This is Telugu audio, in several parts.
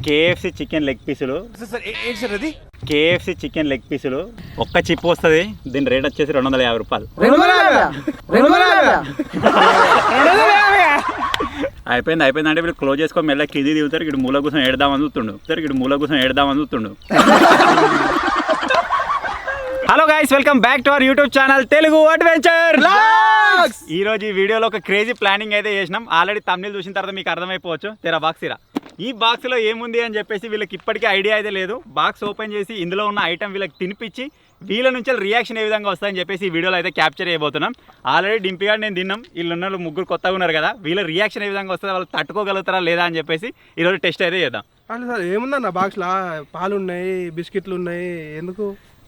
కేఎఫ్సి చికెన్ లెగ్ పీసులు. కేఎఫ్సి చికెన్ లెగ్ పీసులు ఒక్క చిప్ వస్తుంది. దీని రేట్ వచ్చేసి 250 రూపాయలు. అయిపోయింది అంటే వీళ్ళు క్లోజ్ చేసుకొని మెల్ల కింది దిగుతారు. ఇటు మూల కోసం ఏడదామని చూస్తుండు. Hello guys, welcome back to our YouTube channel Telugu adventure. ఈ రోజు ఈ వీడియోలో ఒక క్రేజీ ప్లానింగ్ అయితే చేసినాం. ఆల్రెడీ తమిళ చూసిన తర్వాత మీకు అర్థమైపోవచ్చు. తెరా బాక్స్ ఇరా. ఈ బాక్స్లో ఏముంది అని చెప్పేసి వీళ్ళకి ఇప్పటికీ ఐడియా అయితే లేదు. బాక్స్ ఓపెన్ చేసి ఇందులో ఉన్న ఐటమ్ వీళ్ళకి తినిపించి వీళ్ళ నుంచి రియాక్షన్ ఏ విధంగా వస్తాయని చెప్పేసి ఈ వీడియోలో అయితే క్యాప్చర్ చేయబోతున్నాం. ఆల్రెడీ డింపిగా నేను తిన్నాం. వీళ్ళు ఉన్న ముగ్గురు కొత్తగా ఉన్నారు కదా, వీళ్ళ రియాక్షన్ ఏ విధంగా వస్తుంది, వాళ్ళు తట్టుకోగలుగుతారా లేదా అని చెప్పేసి ఈరోజు టెస్ట్ అయితే చేద్దాం. సార్ ఏముందన్న బాక్స్లో? పాలు ఉన్నాయి, బిస్కెట్లు ఉన్నాయి, ఎందుకు?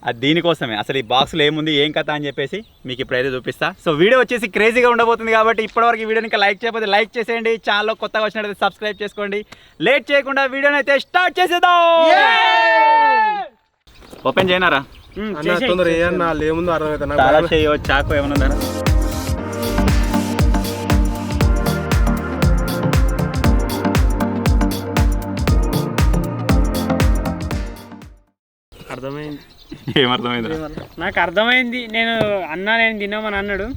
అది దీనికోసమే. అసలు ఈ బాక్స్లో ఏముంది, ఏం కథ అని చెప్పేసి మీకు ఇప్పుడైతే చూపిస్తా. సో వీడియో వచ్చేసి క్రేజీగా ఉండబోతుంది కాబట్టి ఇప్పటివరకు ఈ వీడియోని ఇంకా లైక్ చేయకపోతే లైక్ చేసేయండి. ఛానల్లో కొత్తగా వచ్చినట్లయితే సబ్స్క్రైబ్ చేసుకోండి. లేట్ చేయకుండా వీడియోని అయితే స్టార్ట్ చేసేద్దాం. ఓపెన్ చేయనారా? తొందర ఏముందో అర్థమవుతా. చాలా చేయో చాకు ఏమన్నా అర్థమైంది. ఏమర్థమైంది? నాకు అర్థమైంది. నేను తిన్నామని అన్నాడు.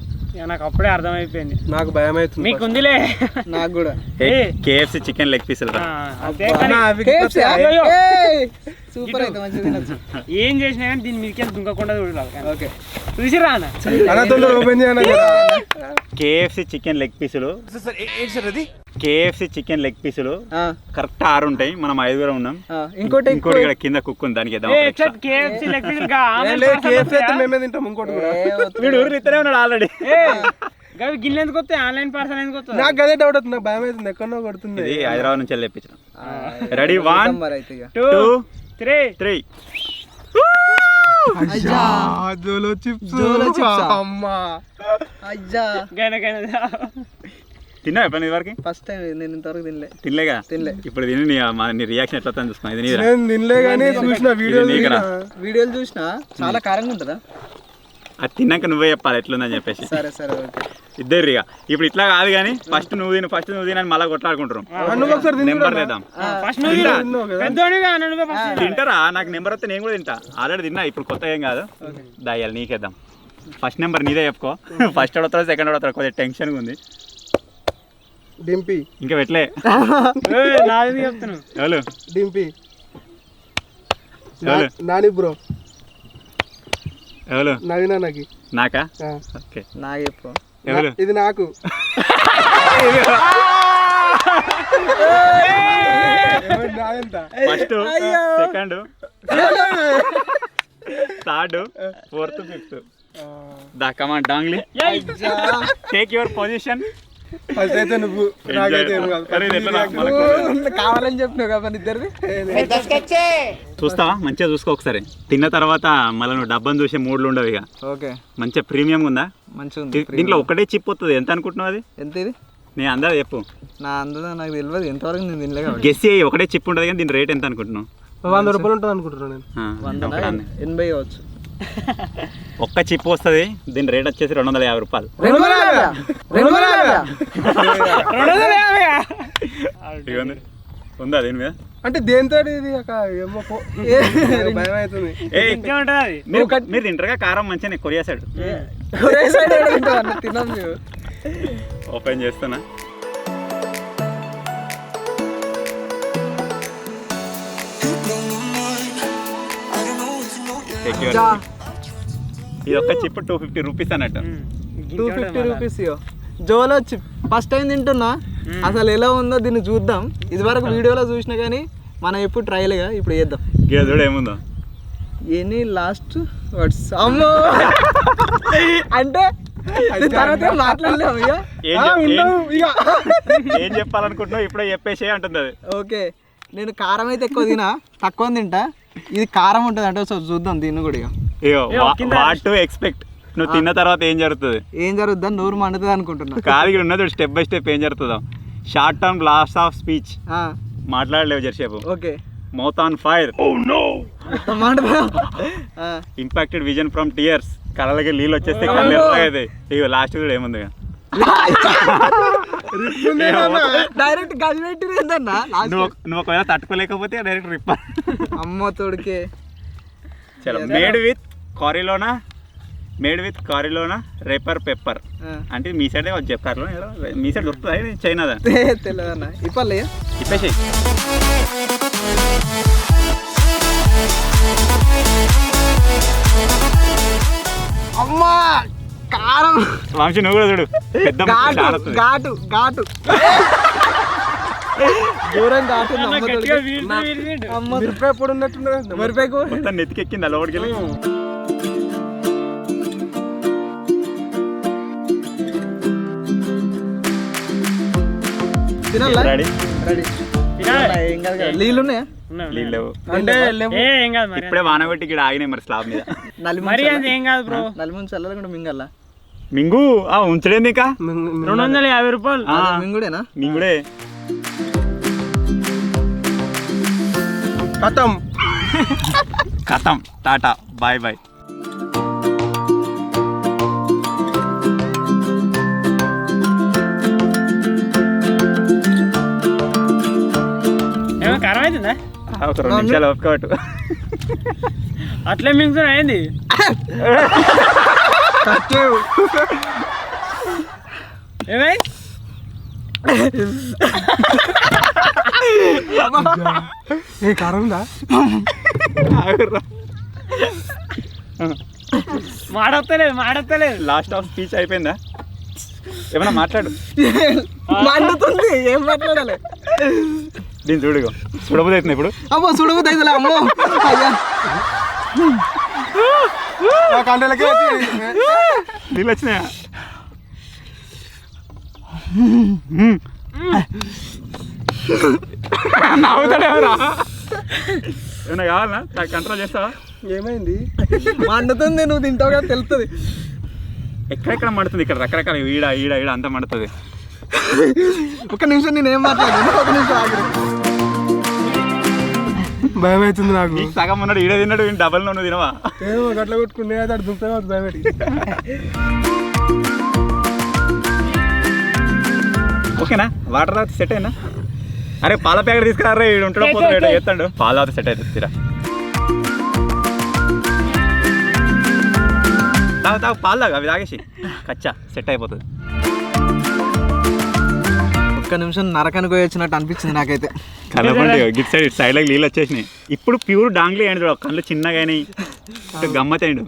నాకు అప్పుడే అర్థమైపోయింది. నాకు భయం అవుతుంది. మీకు ఉందిలే. నాకు కూడా. కేఎఫ్సి చికెన్ లెగ్ పీసులు సూపర్ అయితే మంచిగా ఏం చేసినా కానీ దీని మీదకి దుంకకుండా చూడాలి. చూసిరా కేఎఫ్సి చికెన్ లెగ్ పీసులు. కేఎఫ్సి చికెన్ లెగ్ పీసులు కరెక్ట్ 6 ఉంటాయి. మనం 5 ఉన్నాం. ఇంకోటి ఇక్కడ కింద కుక్ ఉంది, దానికి ఉన్నాడు ఆల్రెడీ. గిన్నె ఎందుకు వస్తాయి? ఆన్లైన్ పార్సల్ ఎందుకు వస్తుంది? నాకు అదే డౌట్ అవుతుంది. నాకు భయం అవుతుంది. ఎక్కడో కొడుతుంది. హైదరాబాద్ నుంచి తెప్పించిన. రెడీ 1 2 3. జోలో చిప్స్. అమ్మా తిన్నా ఎప్పుడు వరకు? ఫస్ట్ టైం నేను ఇంతవరకు తినలేగా. ఇప్పుడు తిని నీ రియాక్షన్ ఎట్లా చూసుకున్నా. నేను తినలే కానీ చూసిన వీడియోలు చూసిన. చాలా కారంగా ఉంటుందా? అది తిన్నాక నువ్వే చెప్పాలి ఎట్లుందని చెప్పేసి. సరే సరే ఓకే. ఇద్దరు ఇక ఇప్పుడు ఇట్లా కాదు కానీ ఫస్ట్ నువ్వు తిని అని మళ్ళీ కొట్లాడుకుంటారు. నెంబర్ తెద్దాం. తింటారా? నాకు నెంబర్ వస్తే నేను కూడా తింటా. ఆల్రెడీ తిన్నా. ఇప్పుడు కొత్త ఏం కాదు. దయ్యాలి నీకేద్దాం. ఫస్ట్ నెంబర్ నీదే చెప్పుకో. ఫస్ట్ వస్తాడు, సెకండ్ వస్తాడు. కొద్దిగా టెన్షన్గా ఉంది. డింపి ఇంకా పెట్టలే. చెప్తున్నాను ఎవరు? డింపి నాని బ్రో. ఎవరు? నవీనా. నాకి నాకా? ఓకే నాకు చెప్పు. ఎవరు? ఇది నాకు. First, second, third, fourth, fifth. దా కమాన్ డాంగ్లీ, టేక్ యువర్ పొజిషన్. నువ్వు కావాలని చెప్పినావు కదా ఇద్దరిది. చూస్తావా? మంచిగా చూసుకో ఒకసారి. తిన్న తర్వాత మళ్ళీ నువ్వు డబ్బాను చూసే మూడ్లు ఉండవు ఇక. ఓకే మంచిగా ప్రీమియం ఉందా? మంచిగా. దీంట్లో ఒకటే చిప్ వస్తుంది. ఎంత అనుకుంటున్నావు అది? ఎంత ఇది? నేను అందా చెప్పు. నా అందా నాకు తెలియదు. ఎంతవరకు నేను తినలేదు. గెస్ చేయి. ఒకటే చిప్ ఉంటుంది కానీ దీని రేట్ ఎంత అనుకుంటున్నావు? 100 రూపాయలు ఉంటుంది అనుకుంటున్నాను నేను. 80 కావచ్చు. ఒక్క చిప్ వస్తుంది. దీని రేట్ వచ్చేసి 250 రూపాయలు. ఉందా దీని మీద? అంటే దేంతో ఇది భయం అవుతుంది. మీరు తింటారుగా కారం మంచిగా. కొరియా సైడ్ తిన్నాం. ఓపెన్ చేస్తున్నా. ఇది ఒక్క చిప్ 250 రూపీస్ అన్నట్టు. 250 రూపీస్. జోలో చిప్ ఫస్ట్ టైం తింటున్నా. అసలు ఎలా ఉందో దీన్ని చూద్దాం. ఇదివరకు వీడియోలో చూసినా కానీ మనం ఎప్పుడు ట్రైల్గా ఇప్పుడు చేద్దాం. చూడ ఏముందో. Any last words. అమ్మో అంటే తర్వాత మాట్లాడలేము ఇక. ఏం చెప్పాలనుకుంటున్నావు ఇప్పుడే చెప్పేసే అంటుంది అది. ఓకే, నేను కారం అయితే ఎక్కువ తక్కువ తింటా. ఇది కారం ఉంటుంది అంటే సో చూద్దాం దీన్ని కూడా. ఇక వాట్ టు ఎక్స్పెక్ట్. నువ్వు తిన్న తర్వాత ఏం జరుగుతుంది? నోరు మండుతుంది అనుకుంటున్నా. కాదు ఇక్కడ ఉన్నది స్టెప్ బై స్టెప్ ఏం జరుగుతుందో. Short term loss of speech. మాట్లాడలేవు జరసేపు. Okay. Mouth on fire. Impacted vision from tears. కళ్ళకి నీళ్ళు వచ్చేస్తే కళ్ళు ఎర్రగా. ఇక లాస్ట్ కూడా ఏముంది? డైరెక్ట్ గది పెట్టిరు ఏందన్నా నువ్వు ఒకవేళ తట్టుకోలేకపోతే డైరెక్ట్ రిప్. అమ్మ తోడికే. చలో మేడ్ విత్ కారీలోనా రేపర్ పెప్పర్ అంటే మీ సైడ్ చెప్పారు, మీ సైడ్ దొరుకుతుంది చైనాదా తెలియదన్నా. ఇప్పలే ఇప్పేసి అమ్మా కారం వంశీ నువ్వు కూడా చూడు పెద్ద ఘాటు ఘాటు ఘాటు దూరం ఘాటు మిరపకాయ పొడి ఉన్నట్టున్నది. మరిపోయి మొత్తం నెత్తికెక్కింది అలా ఓడికెళ్ళి. తినాలా? Ready ready. ఏం కాదు కదా. నీళ్ళు ఉన్నాయా? నీళ్ళు లేవు. అంటే ఏం కాదు మరి, ఇప్పుడే వాన కొట్టి ఇక్కడ ఆగినాయి మరి స్లాబ్ మీద. మరి అంత ఏం కాదు బ్రో. నలిముంచి చల్లకుండా మింగల్లా. మింగు ఉంచడేంది ఇంకా 250 రూపాయలు. మింగుడేనా? మింగుడే కథం టాటా బాయ్ బాయ్. ఏమో కారం అవుతుందా? ఒక 2 నిమిషాలు ఒప్పుకోవట్టు. అట్లే మింగుతున్నా ఏంది? ఏమై కారం ఉందా? మాడతలేదు. లాస్ట్ ఆఫ్ స్పీచ్ అయిపోయిందా? ఏమన్నా మాట్లాడు. మండుతుంది. ఏం మాట్లాడాలి? దీన్ని చూడుగో చూడబోదు అవుతుంది ఇప్పుడు. అమ్మో చూడబోదు అయితే అమ్మో. నీళ్ళు వచ్చినాయా? నవ్వుతాడేమరా? ఏమన్నా కావాలన్నా కంట్రోల్ చేస్తావా? ఏమైంది? మండుతుంది. నువ్వు తింటావు కదా తెలుస్తుంది. ఎక్కడెక్కడ మండుతుంది? ఇక్కడ రకరకాల ఈడ ఈడ ఈడ అంతా మండుతుంది. ఒక నిమిషం నేను ఏం మాట్లాడాను. ఒక నిమిషం ఆగి. భయం అవుతుంది నాకు. నీకు సగం ఉన్నాడు ఈడ తిన్నాడు, డబల్ నువ్వు తినవా? ఏమో గట్ల కొట్టుకునే అటు దుంపే భయం పెట్టి. ఓకేనా? వాటర్ తాగితే సెట్ అయినా? అరే పాల ప్యాకెట్ తీసుకురారే, ఈడు ఉంటాడో పోతాడు చేస్తాడు. పాలు తాగితే సెట్ అవుతుంది. తీరా తాగు పాలు తాగు, అవి తాగేసి కచ్చా సెట్ అయిపోతుంది. ఒక్క నిమిషం నరకానికి పోయి వచ్చినట్టు అనిపించింది నాకైతే. కలపండి గిట్ సైడ్ ఇటు సైడ్లోకి నీళ్ళు వచ్చేసినాయి. ఇప్పుడు ప్యూర్ డాంగ్లీ అయింది చూడు, కళ్ళు చిన్నగా అయినాయి, గమ్మత్ అయిండు.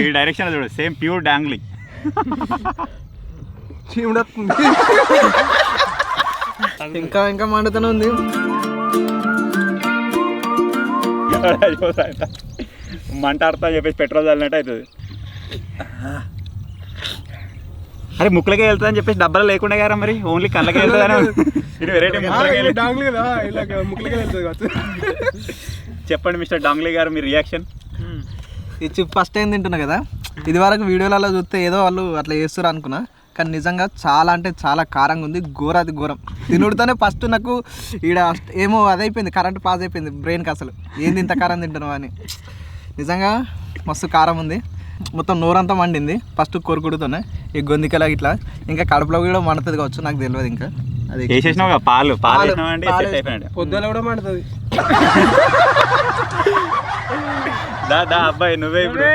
ఈ డైరెక్షన్ చూడు సేమ్ ప్యూర్ డాంగ్లీ. ఇంకా ఇంకా మండుతూనే ఉంది. మంట ఆడుతా అని చెప్పేసి పెట్రోల్ చల్లినట్టు అవుతుంది. అరే ముక్కలకే వెళ్తుంది అని చెప్పేసి డబ్బాలు లేకుండా గారా మరి ఓన్లీ కళ్ళకే వెళ్తుంది. వెరైటీ చెప్పండి మిస్టర్ డాంగ్లీ గారు మీ రియాక్షన్. ఈ చిప్ ఫస్ట్ టైం తింటున్నా కదా. ఇది వరకు వీడియోలలో చూస్తే ఏదో వాళ్ళు అట్లా చేస్తారు అనుకున్నా, కానీ నిజంగా చాలా అంటే చాలా కారంగా ఉంది. ఘోరాది ఘోరం. తినుడితోనే ఫస్ట్ నాకు ఈడ ఏమో అదైపోయింది, కరెంట్ పాస్ అయిపోయింది బ్రెయిన్కి. అసలు ఏంది ఇంత కారం తింటున్నావు అని. నిజంగా మస్తు కారం ఉంది. మొత్తం నోరంతా మండింది ఫస్ట్ కొరుకుడుతోనే. ఈ గొంతికలా ఇట్లా ఇంకా కడుపులో కూడా మండుతుంది కావచ్చు, నాకు తెలియదు. ఇంకా అది వేసేసినావు పాలు వేసినావంటే సెట్ అయిపోయినాడు. పొద్దున కూడా మండుతుంది. దా అబ్బాయి నువ్వే ఇప్పుడు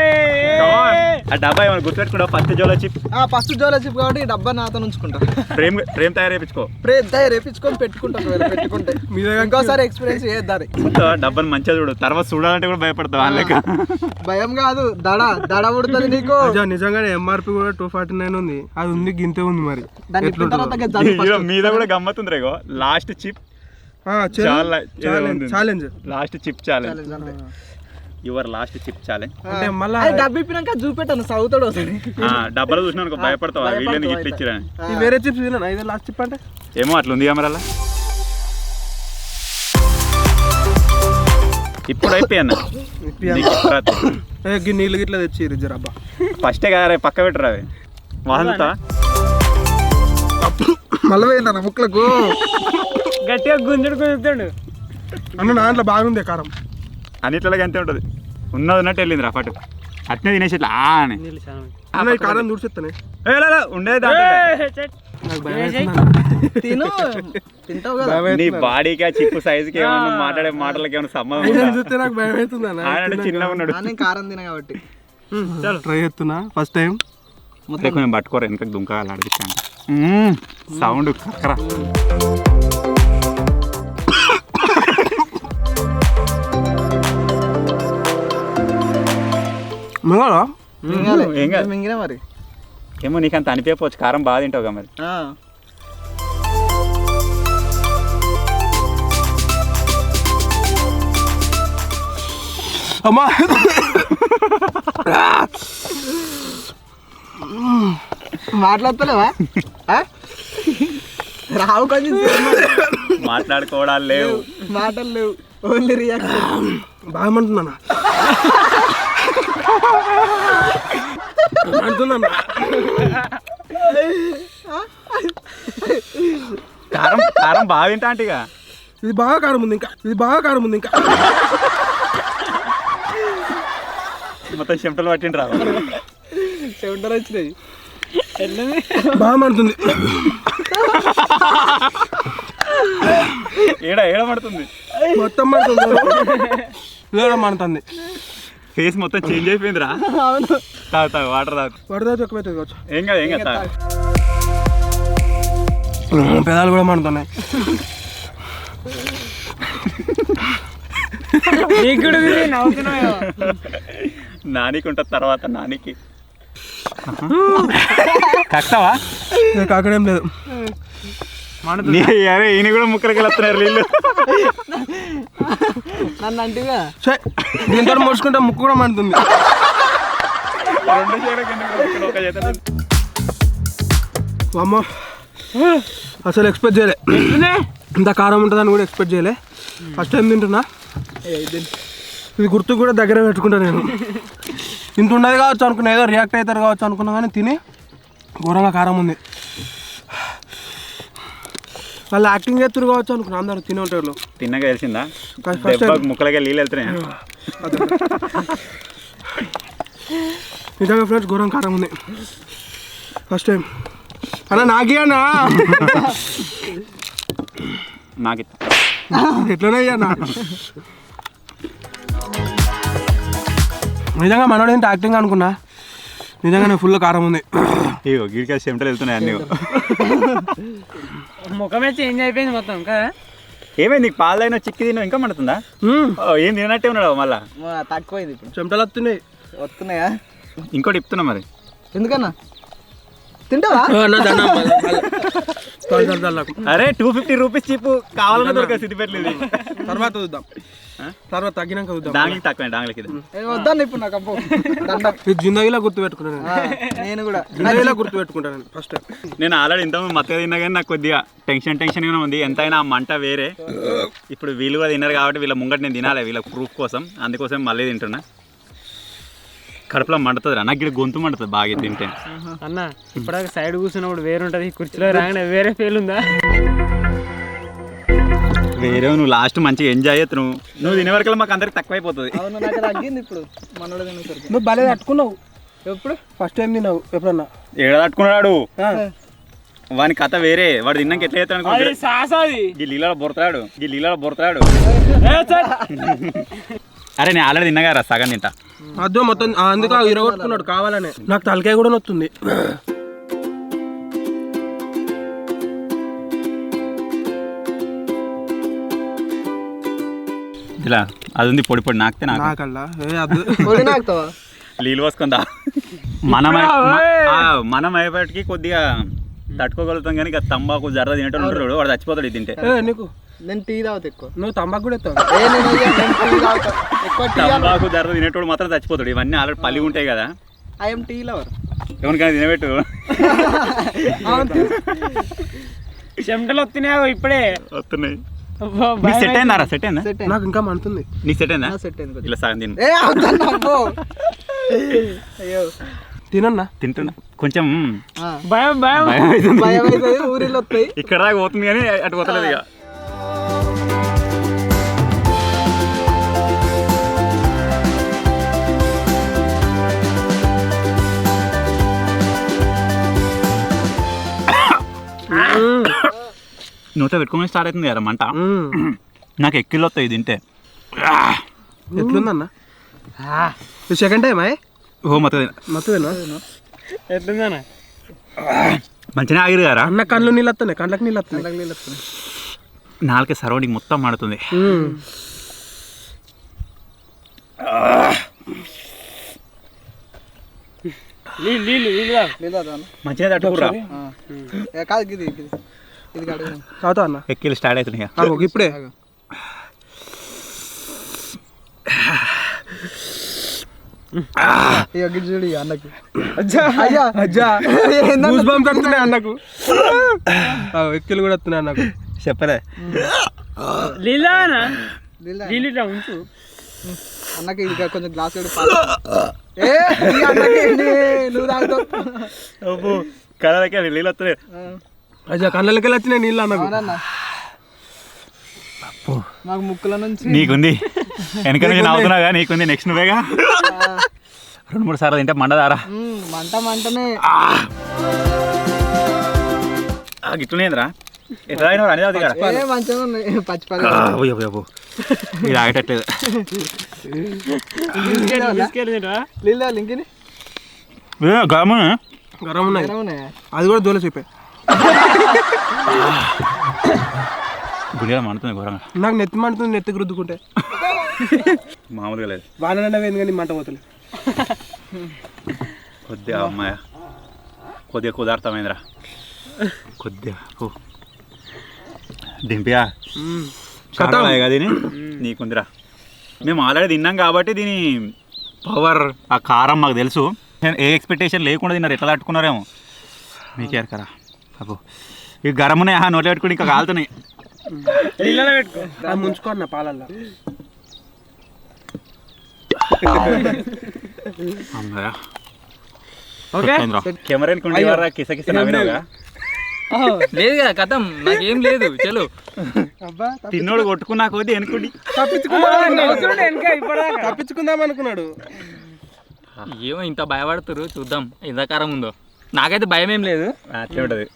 ఆ డబ్బా ఏమైనా గుర్తుపెట్టుకుంటావు? First Jolo chip. First Jolo chip కాబట్టి ఈ డబ్బా నాతో ఉంచుకుంటా. ప్రేమ్ తయారు చేయించుకో. రేపించుకొని పెట్టుకుంటా. పెట్టుకుంటే ఇంకోసారి ఎక్స్పీరియన్స్ చేద్దాం. డబ్బాని మంచిగా చూడు, తర్వాత చూడాలంటే కూడా భయపడతావు. వాళ్ళక భయం కాదు, దడ పుడుతుంది నీకు. నిజంగానే ఎంఆర్పి కూడా 249 ఉంది. అది ఉంది గింతే ఉంది మరి. మీద కూడా గమ్మత్తుంది రేగో. Last chip challenge. Last chip challenge. Your last chip challenge. అంటే మళ్ళీ డబ్బు ఇప్పినాక చూపెట్టాను సౌతాడు. డబ్బాలో చూసినా భయపడతావు. వీళ్ళని గిఫ్ట్ ఇచ్చిరని. వేరే చిప్స్ తిన్నా ఇదే లాస్ట్ చిప్ అంటే ఏమో అట్లా ఉంది మరి. అలా ఇప్పుడు అయిపోయాను. నీళ్ళు గిట్లా తెచ్చి జరబ్బా ఫస్టే కదా రేపు పక్క పెట్టరు అవి వాంతా మళ్ళీ పోయిందన్న ముక్కలకు గట్టిగా గుంజుడు అన్న. దాంట్లో బాగుంది కారం. అన్నిట్లకి అంతే ఉంటుంది. ఉన్నది ఉన్నట్టు వెళ్ళింది రా పాటు. అట్నే తినేసి ఇట్లా అని నీళ్ళు చాలా ఉన్నాయి. అన్న ఈ కారం దూడ్చెత్తానే ఉండేది దాంట్లో. నాకు భయం వేస్తుంది తిను తింటావు కదా నీ బాడీకి ఆ చిప్పు సైజుకి ఏమన్నా మాట్లాడే మాటలకి ఏమైనా సంబంధం ఉందా? చూస్తే నాకు భయం అవుతుంది అన్న ఆయన అంటే చిన్నగా ఉన్నాడు. నేను కారం తిన కాబట్టి ట్రై చేస్తున్నా ఫస్ట్ టైం. కొంచెం పట్టుకోరు వెనక దుంకాలి అడిగిస్తాను. సౌండ్ కక్కరా. మింగాలా ఏం కాదు. మింగినా మరి ఏమో నీకు అంత అనిపించవచ్చు, కారం బాగా తింటావుగా మరి. అమ్మా మాట్లాడతలేవా రావు కొంచెం మాట్లాడుకోవడాలు లేవు. మాటలు లేవు, ఓన్లీ రియాక్షన్. బాగా మంటుందన్న అంటుందన్న. కారం కారం బాగా తింటా అంటే ఇక ఇది బాగా కారం ఉంది ఇంకా, ఇది బాగా కారం ఉంది ఇంకా. మొత్తం చెమటలు పట్టిండ్రా. చెమటలు వచ్చినాయి. బాగా మంటుంది. ఏడ పడుతుంది, మొత్తం మంటుంది, లేదా మంటుంది. ఫేస్ మొత్తం చేంజ్ అయిపోయిందిరా. తాగు వాటర్ తాగు. పడదా ఎక్కువ అవుతుంది కావచ్చు. ఏం కాదు తాగు. పెదాలు కూడా మండుతున్నాయి. నానికి ఉంటుంది తర్వాత నానికి. కక్తావా? కాకడేం లేదు. అరే ఈయన కూడా ముక్కలకి వెళ్తున్నారు నీళ్ళు. నన్ను అంటిగా దీంతో మోసుకుంటే ముక్కు కూడా మండుతుంది. అమ్మ అసలు ఎక్స్పెక్ట్ చేయలే ఇంత కారం ఉంటుందని కూడా ఎక్స్పెక్ట్ చేయలే. ఫస్ట్ టైం తింటున్నా. ఇది గుర్తు కూడా దగ్గర పెట్టుకుంటా నేను. ఇంత ఉండదు కావచ్చు అనుకున్నా, ఏదో రియాక్ట్ అవుతారు కావచ్చు అనుకున్నా, కానీ తిని ఘోరంగా కారం ఉంది. వాళ్ళు యాక్టింగ్ చేస్తారు కావచ్చు అనుకున్నా అందరు తినే ఉంటారు. తిన్నగా తెలిసిందా ఫస్ట్ టైం ముక్కలకి నీళ్ళు వెళ్తున్నాయి. నిజంగా ఫ్రెండ్స్ ఘోరం కారం ఉంది. ఫస్ట్ టైం అన్నా నాకే అన్నా నాకు ఎట్లనే అన్నా. నిజంగా మనోడు ఏంటి యాక్టింగ్ అనుకున్నా, నిజంగానే ఫుల్ కారం ఉంది. ఇగో గిడికాయ చెమటలు వెళ్తున్నాయి అన్నీ. ముఖమే చేంజ్ అయిపోయింది మొత్తం కదా. ఏమైంది నీకు పాలైనా చిక్కి తిన్నావు ఇంకా మండుతుందా? ఏం తినట్టే ఉన్నాడు మళ్ళా. తక్కువైంది ఇప్పుడు, చెమటలు వస్తున్నాయి. వస్తున్నాయా? ఇంకోటి ఇస్తున్నా మరి. ఎందుకన్నా తింటావా? అరే 250 రూపీస్ చీపు కావాలన్నా దొరకదు సిద్దిపేటలో. తర్వాత చూద్దాం, తర్వాత తగ్గినాక చూద్దాం. డాంగ్లకి తక్కువ డాంగ్లకి. వద్దాను ఇప్పుడు నాకు అప్పు దండం. ఇది జిందగీలో గుర్తు పెట్టుకున్నాను, నేను కూడా జిందగీలో గుర్తు పెట్టుకుంటాను ఫస్ట్. నేను ఆల్రెడీ ఇంతకుముందు మత్తగా తిన్నా కానీ నాకు కొద్దిగా టెన్షన్గా ఉంది. ఎంతైనా ఆ మంట వేరే. ఇప్పుడు వీళ్ళు కూడా తిన్నారు కాబట్టి వీళ్ళ ముంగట నేను తినాలి, వీళ్ళ ప్రూఫ్ కోసం. అందుకోసం మళ్ళీ తింటున్నా. కడుపులో మండుతుంది రా, నాకు ఇక్కడ గొంతు మండుతుంది బాగా తింటే. అన్న ఇప్పటిదాకా సైడ్ కూర్చున్నప్పుడు వేరుంటది, కుర్చీలో రాగానే వేరే ఫీల్ ఉందా? వేరే నువ్వు లాస్ట్ మంచిగా ఎంజాయ్ చేస్తావు. నువ్వు తినే వరకు మాకు అందరికి తక్కువ అయిపోతుంది. అవును, నాకు తగ్గింది ఇప్పుడు మనోడు తినేసరికి. నువ్వు భలే తట్టుకున్నావు. ఎప్పుడు ఫస్ట్ టైం తిన్నావు ఎప్పుడన్నా? ఏడ తట్టుకున్నాడు వాని కథ వేరే. వాడు తిన్నాక ఎట్లా చేస్తాడు సాసాది ఈ లీలలో బొరతాడు. అరే నేను ఆల్రెడీ తిన్నగా రా, సగం తింటా. అదో మొత్తం అందుకు ఇరగొట్టుకున్నాడు కావాలనే. నాకు తలకాయ కూడా నొస్తుంది. ఇలా అది ఉంది పొడి పొడి నాకితే నాకల్లా నీళ్ళు పోసుకుందా. మనం అయ్యేపటికి కొద్దిగా తట్టుకోగలుగుతాం కానీ ఇక తంబాకు జర్ర తినేటోళ్ళు ఉంటాడు, వాడు చచ్చిపోతాడు ఇది తింటే. నీకు నేను టీ తాగుతా ఎక్కువ. నువ్వు తంబాకు కూడా ఎత్తావు. తంబాకు జర్ర తినేటోడు మాత్రం చచ్చిపోతాడు. ఇవన్నీ ఆల్రెడీ పల్లి ఉంటాయి కదా. I'm tea lover. ఎవరికైనా తినబెట్టు. చెమటలు వస్తున్నాయి ఇప్పుడే వస్తున్నాయి. సెట్ అయిందా? సెట్ అయిందా? నాకు ఇంకా మండుతుంది. నీకు సెట్ అయిందా? సెట్ అయింది. ఇలా సగం తిను. అయ్యో తినన్నా తింటున్నా కొంచెం భయం భయం అవుతుంది. ఊరిలో వస్తాయి ఇక్కడ దాకా పోతుంది కానీ అటు పోతలేదు ఇక. నూనెతో పెట్టుకుని స్టార్ట్ అవుతుంది కదా మంట. నాకు ఎక్కిళ్ళు వస్తాయి తింటే. ఎట్లుందన్న సెకండ్ టైం ఓ మొత్తమేనా ఎట్లుందన్నా మంచిగా ఆగిరు కదా అన్న కళ్ళు నీళ్ళు వస్తున్నాయి, కళ్ళకి నీళ్ళు వస్తున్నాయి. నాలుకే సరౌండింగ్ మొత్తం మాడుతుంది. మంచిగా తట్టుకురా కాదు ఇది కాదు తాగుతా అన్న ఎక్కిళ్ళు స్టార్ట్ అవుతున్నాయి. ఇప్పుడే చూడు అన్నకి వస్తున్నాయి అన్నకు, ఎక్కిలు కూడా వస్తున్నాయి అన్నకు. చెప్పలే ఉంచు అన్నకి ఇది కొంచెం గ్లాస్ నువ్వు తాగుతావు కళ్ళకి నీళ్ళు వస్తున్నాయి. అజ్జా కళ్ళకి వచ్చినాయి నీళ్ళు అన్నకు. మాకు ముక్కుల నుంచి నీకుంది వెనక నుంచి నవ్వుతున్నావుగా, నీకుంది నెక్స్ట్ నువ్వేగా. 2-3 సార్లు తింటే మండదారా మంటనే గిట్లనేంద్రా ఎట్లా అయినా అనేది కదా మంచిగా ఉన్నాయి పచ్చి ఇది ఆగేటట్లేదు. ఇంకేది గరం ఉన్నాయి, అది కూడా దూల చెప్పాయి. గుడిగా మండుతుంది ఘోరంగా. నాకు నెత్తి మండుతుంది, నెత్తికి రుద్దుకుంటే. మామూలుగా లేదు. బాగానే పోయింది కానీ మంట పోతలేదు. కొద్దిగా అమ్మాయ కొద్దిగా కుదార్థమైందిరా. కొద్దిగా దింపియా కదా దీని నీకుందిరా. మేము ఆల్రెడీ తిన్నాం కాబట్టి దీని పవర్ ఆ కారం మాకు తెలుసు. ఏ ఎక్స్పెక్టేషన్ లేకుండా తిన్నారు, ఎట్లా తట్టుకున్నారేమో మీకే కదా. అబ్బో ఇక గరమునే నోట్లో పెట్టుకుని ఇంకా కాలుతున్నాయి. పెట్టుకో ముంచుకో అన్న పాలల్లో. కెమెరా కిసకిస నవ్వినావుగా. లేదు కదా కథం, నాకేం లేదు. చలో తిన్నోడు కొట్టుకున్నా కొద్ది అనుకోండి తప్పించుకుందాం అనుకున్నాడు. ఏమో ఇంత భయపడుతురు, చూద్దాం ఎంత కారం ఉందో. నాకైతే భయం ఏం లేదు. అట్లే ఉంటది.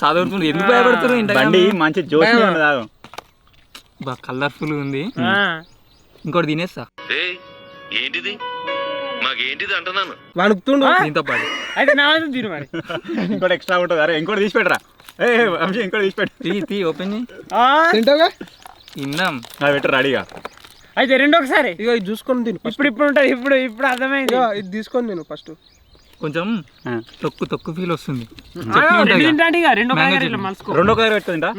చదువుతుంది ఎందుకు భయపడుతురు? బండి మంచి జోష్ బాగా కలర్ఫుల్ ఉంది. ఇంకోటి తినేస్తా. ఏంటిది మాకేంటిది అంటున్నాను. వణుకుతుండు దీంతో పాటు. అయితే నా తిను మరి. ఇంకోటి ఎక్స్ట్రా ఉంటుంది. అరే ఇంకోటి తీసి పెట్టరా. ఇంకోటి తీసి పెట్టు. తీ ఓపెన్ తింటావుగా తిందాం. పెట్టు రెడీగా. అయితే రెండొకసారి ఇక ఇది చూసుకొని తిను. ఇప్పుడు ఉంటుంది. ఇప్పుడు అర్థమైంది. ఇది తీసుకొని తిను ఫస్ట్. కొంచెం తొక్కు ఫీల్ వస్తుంది. రెండో కలర్ పెట్టుకుంటా.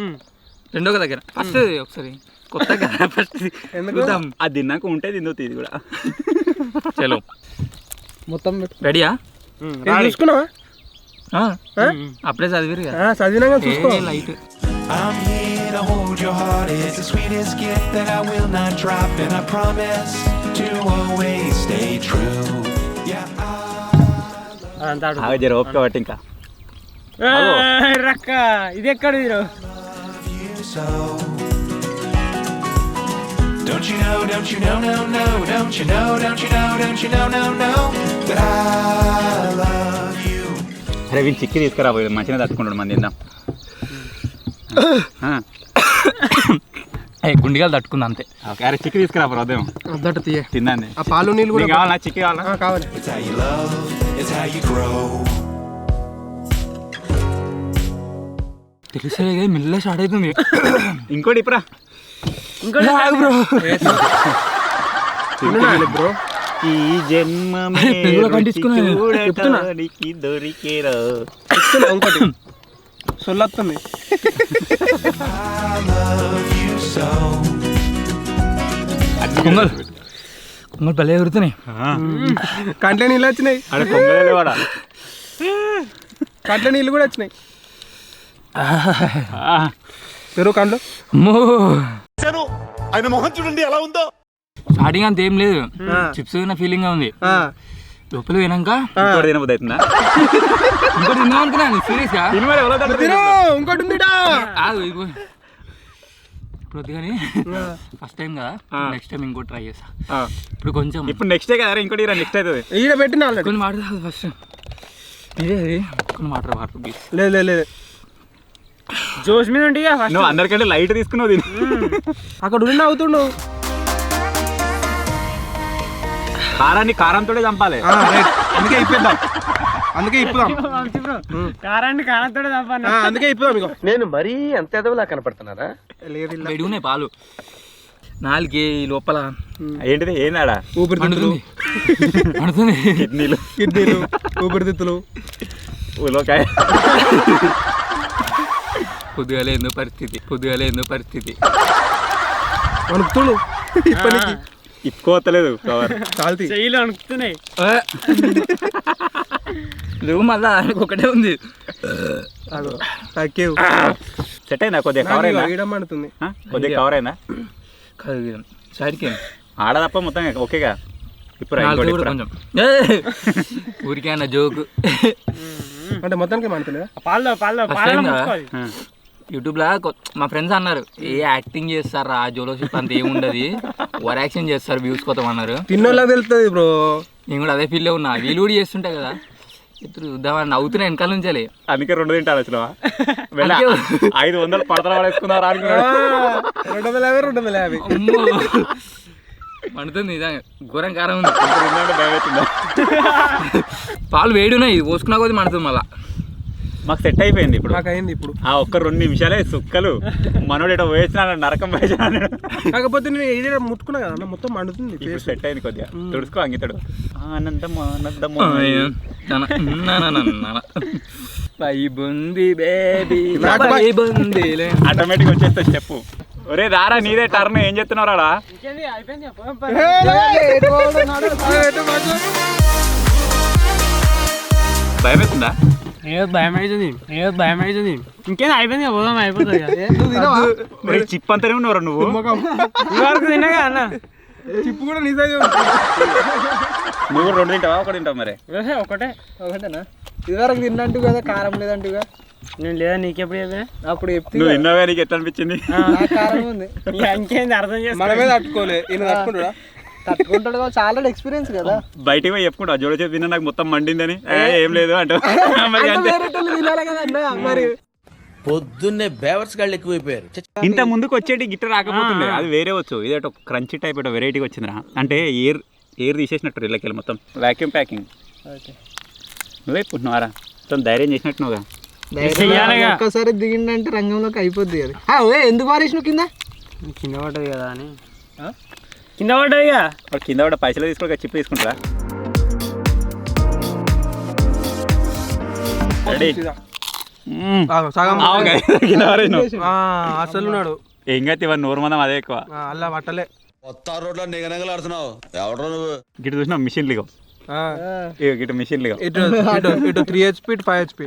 రెండో దగ్గర ఫస్ట్ ఒకసారి కొత్తగా ఫస్ట్ ఎందుకుదాం. అది తిన్నాక ఉంటే తిందు ఇది కూడా. చలో మొత్తం రెడీయా? చూసుకున్నావా? అప్పుడే చదివారు కదా. చదివినాక చూసుకో. Light I'm here to hold your heart. It's the sweetest gift that I will not drop, and I promise to always stay true. Yeah, జర ఓపిక పట్టి ఇంకా రక్క ఇది ఎక్కడ you so. Don't you know, no, no, don't you know, no, that I love you. అరే వీళ్ళు చిక్కి తీసుకురా, మంచిగా తట్టుకుంటాడు. మంది తిందాం. గుండిగాలు తట్టుకుందా అంతే. అరే చిక్కి తీసుకురా ఉదయం వద్దట తీయ తిందాన్ని. ఆ పాలు నీళ్ళు కూడా కావాలా? చిక్కి కావాలా? కావాలి. It's how you love, it's how you grow. తెలిసే మిల్ల స్టార్ట్ అవుతుంది. ఇంకోటి ఇప్పురా. బ్రో ఈ జన్మ దొరికేరా. ఇంకోటి సొల్లొస్తుంది. I love you so. కొంగలు భలే ఎగురుతున్నాయి. కంట్లో నీళ్ళు వచ్చినాయి. అక్కడ పొంగలే వాడా. కంట్లో నీళ్ళు కూడా వచ్చినాయి. పెరుగు కండ్లు. ఆయన మొహం చూడండి ఎలా ఉందో. స్టార్టింగ్ అంత ఏం లేదు, చిప్స్ తిన్న ఫీలింగ్ గా ఉంది. లోపల పోయినాక ఇంకోటి తినబోద్దు అవుతుందా? ఇంకోటి తిందాం అనుకున్నాను సీరియస్ గా. ఇంకోటి ఉంది ఇప్పుడు వద్దు కానీ ఫస్ట్ టైం కదా, నెక్స్ట్ టైం ఇంకోటి ట్రై చేస్తా. ఇప్పుడు కొంచెం ఇప్పుడు నెక్స్ట్ డే కదా, ఇంకోటి నెక్స్ట్ అవుతుంది. ఈడ పెట్టిన కొన్ని వాటర్ తాగు ఫస్ట్. ఇదే అది కొన్ని వాటర్ ప్లీజ్. లేదు లేదు లేదు జోష్ మీద ఉంటే ఫస్ట్ నువ్వు అందరికంటే లైట్ తీసుకున్నావు దీన్ని. అక్కడ ఉండి అవుతుండు. కారాన్ని కారంతోనే చంపాలి. అందుకే ఇప్పిద్దాం. కారాన్ని కారంతో తప్ప అందుకే ఇప్పుదాం ఇక. నేను మరీ అంత ఎదవలా కనపడుతున్నారా? ఉన్నాయి పాలు 4 లోపల ఏంటిది ఏందాడా? ఊపిరితిత్తులు, పడుతుంది. కిడ్నీలు ఊపిరితిత్తులు. ఉలోకాయ పొద్దుగాలేందో పరిస్థితి వణుకుతుడు ఇప్పటికి. ఇప్పుకోవట్లేదు కవర్. కాల్తీ. చెయ్యిలు అణుకుతున్నాయి. నువ్వు మళ్ళా ఒకటే ఉంది. సెట్ అయిందా? కొద్దిగా కవర్ అయిందా? ఈడమంటుంది. కొద్దిగా కవర్ అయిందా? సైడ్కి ఆడ తప్ప మొత్తం ఓకేగా. ఇప్పుడు కొంచెం ఊరికే అన్న జోకు. అంటే మొత్తానికి మంటలే. యూట్యూబ్లో మా ఫ్రెండ్స్ అన్నారు, ఏ యాక్టింగ్ చేస్తారా జోలోషిప్ అంత ఏముండదు, ఓవర్ యాక్షన్ చేస్తారు వ్యూస్ కోసం అన్నారు. తిన్నోళ్ళకి తెలుస్తుంది బ్రో. నేను కూడా అదే ఫీల్డ్లో ఉన్నా. వీళ్ళు కూడా చేస్తుంటాయి కదా, ఇప్పుడు చూద్దామని నవ్వుతున్నా వెనకాల నుంచాలి. అందుకే 2 తింటారు అసలు. 500 పడతలు పడేసుకున్నారు. 250. మండుతుంది నిజంగా, ఘోరం కారం ఉంది. భయం అవుతుందా? పాలు వేడి ఉన్నాయి, పోసుకున్నా కొద్ది మండుతుంది మళ్ళా. మాకు సెట్ అయిపోయింది ఇప్పుడు. నాకు అయింది ఇప్పుడు. ఆ ఒక్క 2 నిమిషాలే సుక్కలు. మనోడు ఎటో వేసిన నరకం వేసిన. కాకపోతే నేను ఏదైనా ముట్టుకున్నా కదా మొత్తం మండుతుంది. ఇప్పుడు సెట్ అయింది కొద్దిగా. తుడుచుకో అంగితాడు. ఆనందం ఆనందం ఆటోమేటిక్ వచ్చేస్తా స్టెప్. ఒరే రారా నీదే టర్న్. ఏం చెప్తున్నావు రాడా? భయం అవుతుందా? భయం అవుతుంది. ఇంకేం అయిపోయింది, పోదాం అయిపోతుంది. చిప్ అంతానే ఉన్నావు నువ్వు. ఇవరకు తిన్నాగా అన్న. చిప్పు కూడా నిజంగా. నువ్వు 2 తింటావా 1 తింటావు? మరి ఒకటేనా? ఇదివరకు తిన్నంటు కదా, కారం లేదంటు. నేను లేదా నీకెప్పుడు చెప్పినా? అప్పుడు చెప్తే నువ్వు తిన్నావా? నీకు ఎట్లా అనిపించింది? కారం ఉంది. ఇంకేంది అర్థం మన మీద తట్టుకోలే. ఈయన తట్టుకుంటాడా? తట్టుకుంటాడు కదా, చాలా ఎక్స్పీరియన్స్ కదా. బయటికి పోయి చెప్పుకుంటా జోడ చేతి తిన్నా నాకు మొత్తం మండిందని. ఏం లేదు అంట. మరి పొద్దున్నే బేవర్స్ గాళ్ళు ఎక్కువైపోయారు. ఇంత ముందుకు వచ్చేటి గిట్ట రాకపోతుండే, అది వేరే వచ్చు. ఇదేటో క్రంచీ టైప్ ఏటో వెరైటీగా వచ్చిందిరా. అంటే ఎయిర్ తీసేసినట్టు ఇళ్ళకెళ్ళి మొత్తం వ్యాక్యూమ్ ప్యాకింగ్. నువ్వే పుట్టినవారా? మొత్తం ధైర్యం చేసినట్టుగా. ఒక్కసారి దిగిండంటే రంగంలోకి అయిపోద్ది అది. ఎందుకు పారేసినావు కింద? కింద పడ్డది కదా అని. కింద పడ్డది కదా. కింద పడ్డ పైసలు తీసుకో, చిప్పు తీసుకుంటారా? రెడీ? అసలు ఉన్నాడు. ఏం కాదు ఇవన్నీ 100 మందం అదే ఎక్కువ. అలా పట్టలే. కొత్త రోడ్లో నిగనగలాడుతున్నావు. ఎవడో నువ్వు? గిట్టు చూసినా మిషన్లు గిట్టు మిషన్లు ఇటు 3 HP ఇటు 5 HP.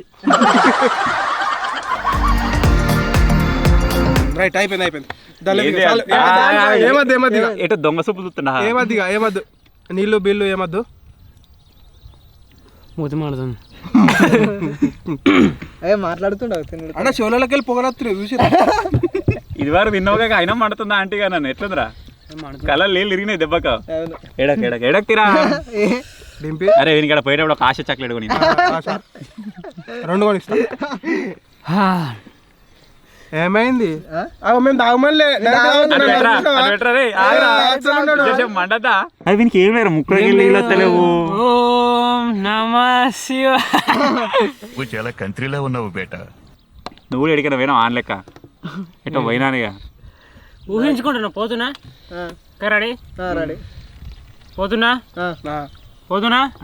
రైట్ అయిపోయింది. ఎటు దొంగ సూపు చూస్తున్నా. ఏమద్దు నీళ్ళు బిల్లు ఏమద్దు. మూతి మాడుతుంది. మాట్లాడుతుండవు అంటే షోలకి వెళ్ళి పొగలొస్తున్నాయి చూసి. ఇది వరకు తిన్నావుగా అయినా మండుతుందా ఆంటీగా? నన్ను ఎట్లుందిరా? కళ్ళ నీళ్ళు ఇరిగినాయి దెబ్బక. ఎడక్ తిరా డింపి. అరే వీనికి ఇక్కడ పోయేటప్పుడు ఒక ఆశ చాక్లెట్ కొని 2 కొని ఇస్తా. ఏమైంది? మేము తాగమలే. మండదా అది వీనికి ఏం లేరు. ముక్కలకి నీళ్ళు వస్తలేవు. ఓం నమః శివాయ. నువ్వు చాలా కంట్రీలో ఉన్నావు బేట. నువ్వు ఎడికైనా పోయినావు ఆన్ లెక్క ఎట్టో పోయినానిగా. ఊహించుకుంటున్నా పోతున్నా. రెడీ పోతున్నా.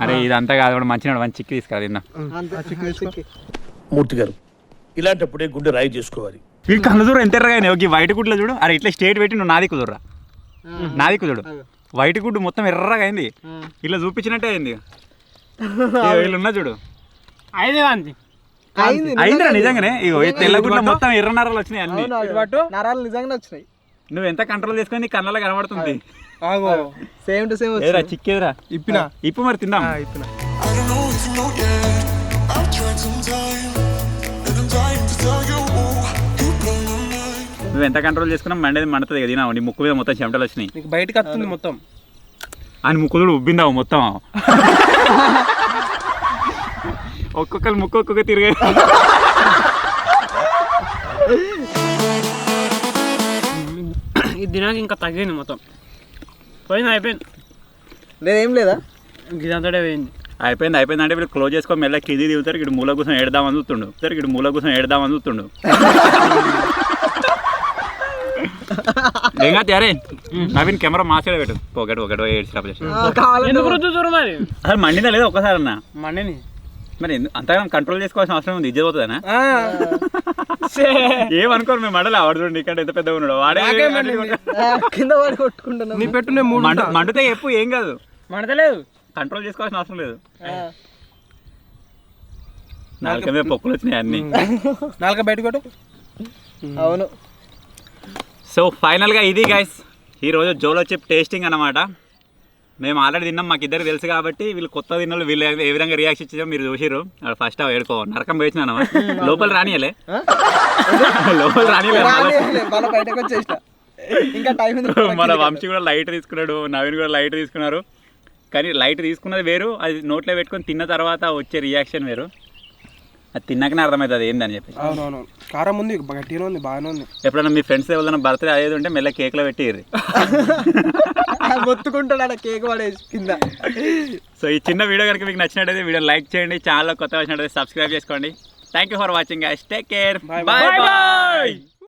అరే ఇదంతా కాదు, మంచిగా మంచి చిక్కి తీసుకురా తిన్నా. మూర్తి గారు ఇలాంటప్పుడే గుండె రాయి చేసుకోవాలి. వీళ్ళు కళ్ళ చూడు ఎంత ఎర్రగా అయినాయి. వైట్ గుడ్లో చూడు. అరే ఇట్లా స్ట్రేట్ పెట్టి నువ్వు నాదిక్కు చూడరా. నాదిక్కు చూడు. వైట్ గుడ్డు మొత్తం ఎర్రగా అయింది. ఇట్లా చూపించినట్టే అయింది. వీళ్ళు ఉన్నా చూడు. అయిందిరా నిజంగానే. తెల్ల గుడ్ల మొత్తం ఎర్ర నరాలు వచ్చినాయి అన్ని. నరాలు నిజంగానే వచ్చినాయి. నువ్వు ఎంత కంట్రోల్ చేసుకుని నీ కళ్ళలో కనబడుతుంది. సేమ్ టు సేమ్ ఏరా చిక్కేదిరా. ఇప్పు మరి తిందాం. నువ్వు ఎంత కంట్రోల్ చేసుకున్నా మండేది మండుతుంది కదా. తినావు. నీ ముక్కు మీద మొత్తం చెమటలు వచ్చినాయి. బయటకు వస్తుంది మొత్తం. అని ముక్కు కూడా ఉబ్బిందావు మొత్తం. ఒక్కొక్కరు ముక్కు ఒక్కొక్క తిరిగే. తినాక ఇంకా తగ్గింది మొత్తం పోయింది అయిపోయింది లేదేం లేదా ఇదంతా పోయింది అయిపోయింది అంటే వీళ్ళు క్లోజ్ చేసుకొని మెల్ల కింది దిగుతారు ఇక్కడ మూల కోసం ఏడదామని చూస్తుండు ఏం కాదు అరే నవీన్ కెమెరా మాసే పెట్టు ఒకటి ఎందుకు రుద్దుతురు మరి అసలు మండిందా లేదా ఒక్కసారి అన్న మండిని మరి అంతగా కంట్రోల్ చేసుకోవాల్సిన అవసరం ఉంది ఇజ్జత్ అవుతుందనా ఏమనుకోరు మేము మండలి ఆవిడ చూడండి ఇక్కడ ఎంత పెద్దగా ఉన్నాడు వాడే కింద వాడి కొట్టుకుంటున్నా నీ పెట్టు నేను మూడు మండితే చెప్పు ఏం కాదు మండతలేదు కంట్రోల్ చేసుకోవాల్సిన అవసరం లేదు నాలుక మీద పొక్కులు వచ్చినాయి అన్ని నాలుక బయట కొట్టు అవును సో ఫైనల్గా ఇది గైస్ ఈరోజు జోలో చిప్ టేస్టింగ్ అన్నమాట మేము ఆల్రెడీ తిన్నాం మాకు ఇద్దరు తెలుసు కాబట్టి వీళ్ళు కొత్త తిన్నోళ్ళు వీళ్ళు ఏ విధంగా రియాక్షన్ ఇచ్చారో మీరు చూసిర్రు ఫస్ట్ ఏడుకో నరకం పోయినా లోపల రానియలే బయటకు వచ్చేసిన ఇంకా టైం మన వంశీ కూడా లైట్ తీసుకున్నాడు నవీన్ కూడా లైట్ తీసుకున్నారు కానీ లైట్ తీసుకున్నది వేరు అది నోట్లో పెట్టుకొని తిన్న తర్వాత వచ్చే రియాక్షన్ వేరు అది తిన్నాకనే అర్థమవుతుంది ఏందని చెప్పి అవునవును కారం ఉంది గట్టిగానే ఉంది బాగానే ఉంది ఎప్పుడైనా మీ ఫ్రెండ్స్ ఎవరైనా బర్త్డే అయ్యేది ఉంటే మెల్ల కేక్లో పెట్టిర్రి మొత్తుకుంటాడు కేక్ పడేసి కింద సో ఈ చిన్న వీడియో కనుక మీకు నచ్చినట్టయితే వీడియో లైక్ చేయండి ఛానల్లో కొత్తగా వచ్చినట్టయితే సబ్స్క్రైబ్ చేసుకోండి thank you for watching guys take care bye bye